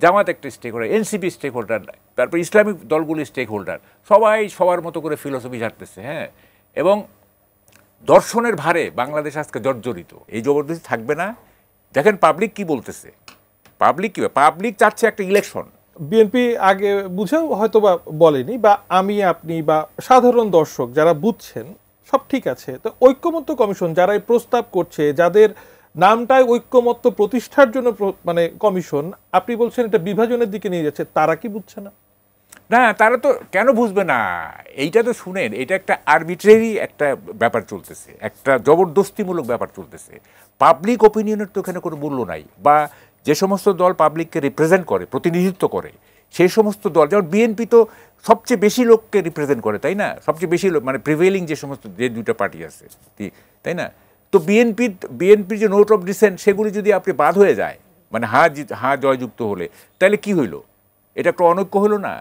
জামাত একটা stakeholder, NCP stakeholder, তারপর Islamic দলগুলি স্টেক হোল্ডার, সবাই সবার মতো করে ফিলোসফি ঝাড়তেছে। হ্যাঁ, এবং দর্শনের ভারে বাংলাদেশ আজকে জর্জরিত। এই জবরদস্তি থাকবে না। দেখেন পাবলিক কি বলতেছে, পাবলিক চাচ্ছে একটা ইলেকশন। বিএনপি আগে বুঝেও হয়তো বা বলেনি, বা আমি আপনি বা সাধারণ দর্শক যারা বুঝছেন সব ঠিক আছে, তো ঐক্যমত্য কমিশন যারা এই প্রস্তাব করছে, যাদের নামটাই ঐক্যমত্য প্রতিষ্ঠার জন্য মানে কমিশন, আপনি বলছেন এটা বিভাজনের দিকে নিয়ে যাচ্ছে, তারা কি বুঝছে না? না, তারা তো কেন বুঝবে না? এইটা তো শুনেন, এটা একটা আরবিট্রারি একটা ব্যাপার চলতেছে, একটা জবরদস্তিমূলক ব্যাপার চলতেছে। পাবলিক ওপিনিয়নের তো এখানে কোনো মূল্য নাই। বা যে সমস্ত দল পাবলিককে রিপ্রেজেন্ট করে, প্রতিনিধিত্ব করে, সেই সমস্ত দল, যেমন বিএনপি তো সবচেয়ে বেশি লোককে রিপ্রেজেন্ট করে, তাই না? সবচেয়ে বেশি লোক, মানে প্রিভেলিং যে সমস্ত যে দুইটা পার্টি আছে, তাই না? তো বিএনপির যে নোট অফ ডিসেন্ট, সেগুলি যদি আপনি বাদ হয়ে যায়, মানে হা জয়যুক্ত হলে, তাহলে কি হইল? এটা একটা অনৈক্য হলো না?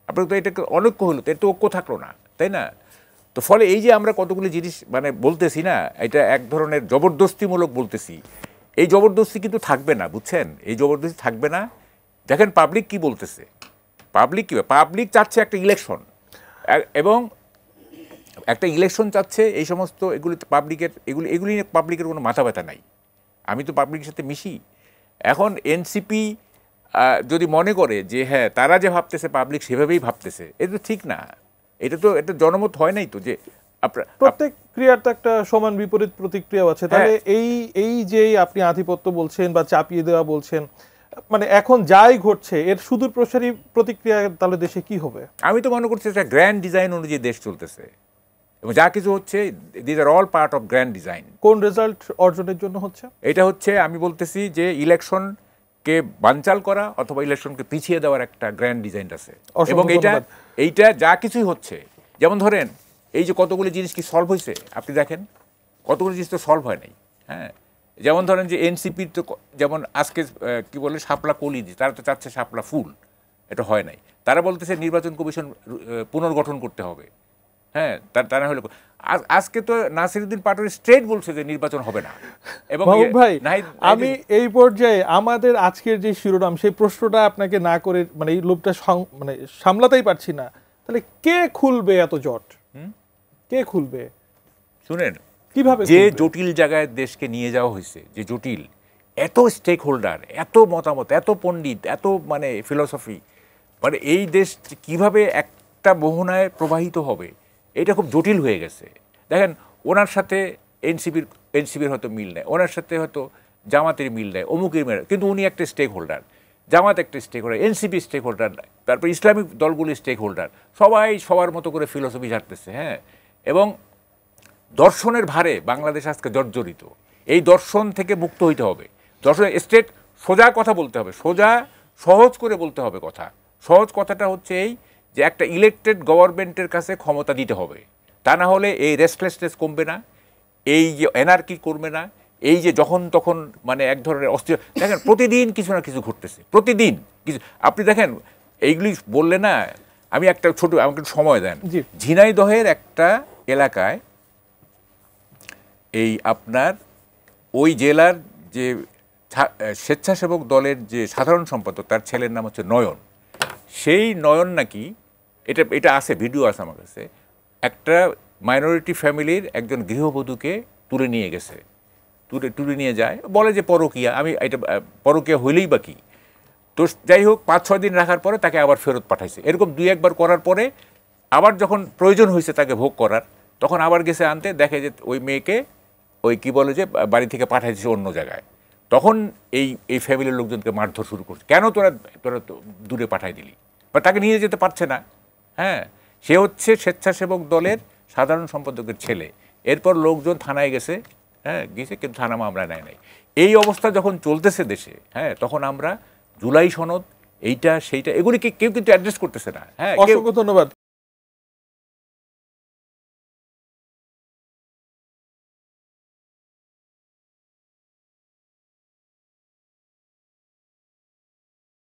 আপনার তো এটা অনৈক্য হলো, তো এটা তো ঐক্য থাকলো না, তাই না? তো ফলে এই যে আমরা কতগুলি জিনিস মানে বলতেছি না, এটা এক ধরনের জবরদস্তিমূলক বলতেছি, এই জবরদস্তি কিন্তু থাকবে না, বুঝছেন? এই জবরদস্তি থাকবে না। দেখেন পাবলিক কি বলতেছে, পাবলিক চাচ্ছে একটা ইলেকশন, এবং একটা ইলেকশন চাচ্ছে। এই সমস্ত এগুলিতে পাবলিকের এগুলি নিয়ে পাবলিকের কোনো মাথা ব্যথা নাই। আমি তো পাবলিকের সাথে মিশি। এখন এনসিপি যদি মনে করে যে হ্যাঁ তারা যে ভাবতেছে পাবলিক সেভাবেই ভাবতেছে, এটা তো ঠিক না। এটা জনমত হয় নাই তো, যে প্রত্যেক ক্রিয়ার তো একটা সমান বিপরীত প্রতিক্রিয়া আছে। তাহলে এই যে আপনি আধিপত্য বলছেন বা চাপিয়ে দেওয়া বলছেন, মানে এখন যাই ঘটছে এর সুদূর প্রসারী প্রতিক্রিয়া তাহলে দেশে কি হবে? আমি তো মনে করছি একটা গ্র্যান্ড ডিজাইন অনুযায়ী দেশ চলতেছে, এবং যা কিছু হচ্ছে this are all part of grand design. কোন রেজাল্ট অর্জনের জন্য হচ্ছে? এটা হচ্ছে, আমি বলতেছি যে ইলেকশনকে বানচাল করা অথবা ইলেকশনকে পিছিয়ে দেওয়ার একটা গ্র্যান্ড ডিজাইন আছে। এবং এইটা যা কিছুই হচ্ছে, যেমন ধরেন এই যে কতগুলি জিনিস কি সলভ হয়েছে আপনি দেখেন, কতগুলি জিনিস তো সলভ হয় নাই। হ্যাঁ, যেমন ধরেন যে এনসিপির তো, যেমন আজকে কি বলে শাপলা কলি, তারা তো চাচ্ছে শাপলা ফুল, এটা হয় নাই। তারা বলতেছে নির্বাচন কমিশন পুনর্গঠন করতে হবে। হ্যাঁ, তা না হলে আজকে তো নাসিরউদ্দিন পাটোয়ারি স্ট্রেট বলছে যে নির্বাচন হবে না। এবং ভাই আমি এই পর্যায়ে আমাদের আজকের যে শিরোনাম, সেই প্রশ্নটা আপনাকে না করে মানে এই লোভটা মানে সামলাতেই পারছি না। তাহলে কে খুলবে এত জট? কে খুলবে? শুনেন, কিভাবে যে জটিল জায়গায় দেশকে নিয়ে যাওয়া হয়েছে, যে জটিল, এত স্টেক হোল্ডার, এত মতামত, এত পণ্ডিত, এত মানে ফিলসফি, মানে এই দেশ কিভাবে একটা মোহনায় প্রবাহিত হবে, এটা খুব জটিল হয়ে গেছে। দেখেন, ওনার সাথে এনসিপির হয়তো মিল নেয়, ওনার সাথে হয়তো জামাতের মিল নেয়, অমুকের মিল, কিন্তু উনি একটা স্টেক হোল্ডার, জামাত একটা stakeholder, NCP stakeholder, তারপর ইসলামিক দলগুলি স্টেক হোল্ডার, সবাই সবার মতো করে ফিলোসফি ঝাড়তেছে। হ্যাঁ, এবং দর্শনের ভারে বাংলাদেশ আজকে জর্জরিত। এই দর্শন থেকে মুক্ত হইতে হবে। দর্শন স্টেট সোজা কথা বলতে হবে, সোজা সহজ করে বলতে হবে কথা। সহজ কথাটা হচ্ছে এই যে একটা ইলেকটেড গভর্নমেন্টের কাছে ক্ষমতা দিতে হবে, তা না হলে এই রেস্টলেসনেস কমবে না, এই যে এনার্কি করবে না, এই যে যখন তখন মানে এক ধরনের অস্থির। দেখেন প্রতিদিন কিছু না কিছু ঘটতেছে, প্রতিদিন কিছু। আপনি দেখেন এইগুলি বললে না, আমি একটা ছোট, আমাকে সময় দেন। ঝিনাইদহের একটা এলাকায় এই আপনার ওই জেলার যে স্বেচ্ছাসেবক দলের যে সাধারণ সম্পাদক, তার ছেলের নাম হচ্ছে নয়ন। সেই নয়ন নাকি, এটা আছে, ভিডিও আছে আমার কাছে, একটা মাইনরিটি ফ্যামিলির একজন গৃহবধূকে তুলে নিয়ে গেছে, তুলে নিয়ে যায়, বলে যে পরকীয়া। আমি এটা পরকীয়া হইলেই বা কি, তো যাই হোক 5-6 দিন রাখার পরে তাকে আবার ফেরত পাঠাইছে। এরকম 2-1 বার করার পরে আবার যখন প্রয়োজন হয়েছে তাকে ভোগ করার, তখন আবার গেছে আনতে, দেখে যে ওই মেয়েকে ওই কি বলে যে বাড়ি থেকে পাঠাইছে অন্য জায়গায়। তখন এই ফ্যামিলির লোকজনকে মারধর শুরু করছে, কেন তোরা দূরে পাঠাই দিলি, বা তাকে নিয়ে যেতে পারছে না। হ্যাঁ, সে হচ্ছে স্বেচ্ছাসেবক দলের সাধারণ সম্পাদকের ছেলে। এরপর লোকজন থানায় গেছে, হ্যাঁ গেছে, কিন্তু থানা মামলা নেয় নাই। এই অবস্থা যখন চলতেছে দেশে, হ্যাঁ, তখন আমরা জুলাই সনদ, এইটা সেইটা, এগুলিকে কেউ কিন্তু অ্যাড্রেস করতেছে না। হ্যাঁ, অসংখ্য ধন্যবাদ।